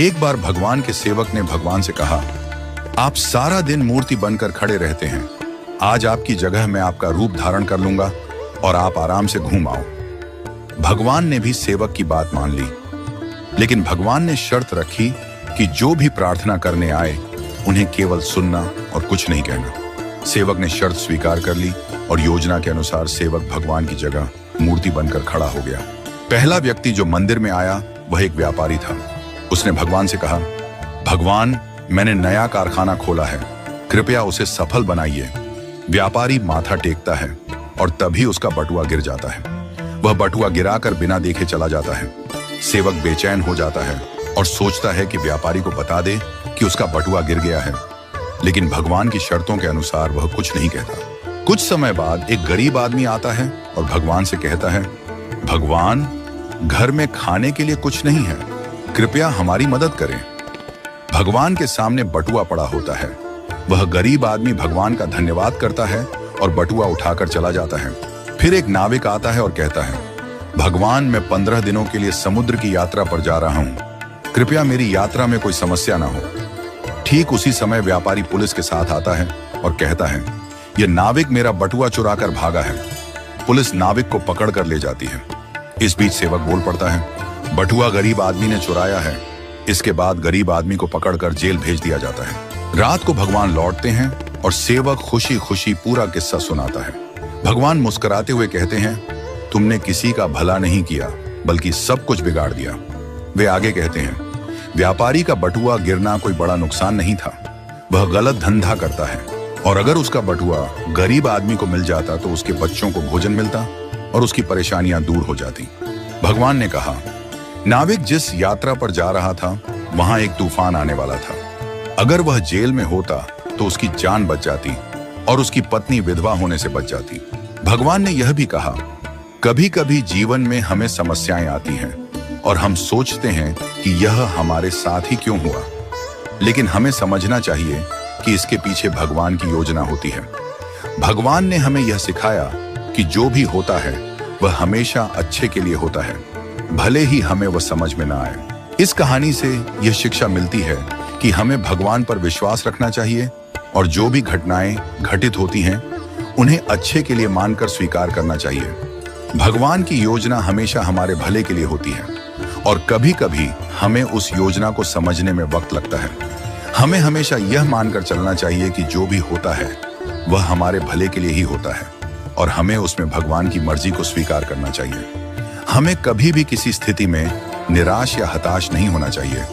एक बार भगवान के सेवक ने भगवान से कहा, आप सारा दिन मूर्ति बनकर खड़े रहते हैं, आज आपकी जगह मैं आपका रूप धारण कर लूंगा और आप आराम से घूम आओ। भगवान ने भी सेवक की बात मान ली, लेकिन भगवान ने शर्त रखी कि जो भी प्रार्थना करने आए उन्हें केवल सुनना और कुछ नहीं कहना। सेवक ने शर्त स्वीकार कर ली और योजना के अनुसार सेवक भगवान की जगह मूर्ति बनकर खड़ा हो गया। पहला व्यक्ति जो मंदिर में आया वह एक व्यापारी था। उसने भगवान से कहा, भगवान, मैंने नया कारखाना खोला है, कृपया उसे सफल बनाइए। व्यापारी माथा टेकता है और तभी उसका बटुआ गिर जाता है। वह बटुआ गिराकर बिना देखे चला जाता है। सेवक बेचैन हो जाता है और सोचता है कि व्यापारी को बता दे कि उसका बटुआ गिर गया है, लेकिन भगवान की शर्तों के अनुसार वह कुछ नहीं कहता। कुछ समय बाद एक गरीब आदमी आता है और भगवान से कहता है, भगवान, घर में खाने के लिए कुछ नहीं है, कृपया हमारी मदद करें। भगवान के सामने बटुआ पड़ा होता है। वह गरीब आदमी भगवान का धन्यवाद करता है और बटुआ उठाकर चला जाता है। फिर एक नाविक आता है और कहता है, भगवान, मैं 15 दिनों के लिए समुद्र की यात्रा पर जा रहा हूं, कृपया मेरी यात्रा में कोई समस्या ना हो। ठीक उसी समय व्यापारी पुलिस के साथ आता है और कहता है, यह नाविक मेरा बटुआ चुराकर भागा है। पुलिस नाविक को पकड़ कर ले जाती है। इस बीच सेवक बोल पड़ता है, बटुआ गरीब आदमी ने चुराया है। इसके बाद गरीब आदमी को पकड़कर जेल भेज दिया जाता है। रात को भगवान लौटते हैं और सेवक खुशी खुशी पूरा किस्सा सुनाता है। भगवान मुस्कुराते हुए कहते हैं, तुमने किसी का भला नहीं किया बल्कि सब कुछ बिगाड़ दिया। वे आगे कहते हैं, व्यापारी का बटुआ गिरना कोई बड़ा नुकसान नहीं था, वह गलत धंधा करता है, और अगर उसका बटुआ गरीब आदमी को मिल जाता तो उसके बच्चों को भोजन मिलता और उसकी परेशानियां दूर हो जाती। भगवान ने कहा, नाविक जिस यात्रा पर जा रहा था वहां एक तूफान आने वाला था। अगर वह जेल में होता तो उसकी जान बच जाती और उसकी पत्नी विधवा होने से बच जाती। भगवान ने यह भी कहा, कभी कभी जीवन में हमें समस्याएं आती हैं और हम सोचते हैं कि यह हमारे साथ ही क्यों हुआ, लेकिन हमें समझना चाहिए कि इसके पीछे भगवान की योजना होती है। भगवान ने हमें यह सिखाया कि जो भी होता है वह हमेशा अच्छे के लिए होता है, भले ही हमें वह समझ में ना आए। इस कहानी से यह शिक्षा मिलती है कि हमें भगवान पर विश्वास रखना चाहिए और जो भी घटनाएं घटित होती हैं उन्हें अच्छे के लिए मानकर स्वीकार करना चाहिए। भगवान की योजना हमेशा हमारे भले के लिए होती है और कभी कभी हमें उस योजना को समझने में वक्त लगता है। हमें हमेशा यह मानकर चलना चाहिए कि जो भी होता है वह हमारे भले के लिए ही होता है और हमें उसमें भगवान की मर्जी को स्वीकार करना चाहिए। हमें कभी भी किसी स्थिति में निराश या हताश नहीं होना चाहिए।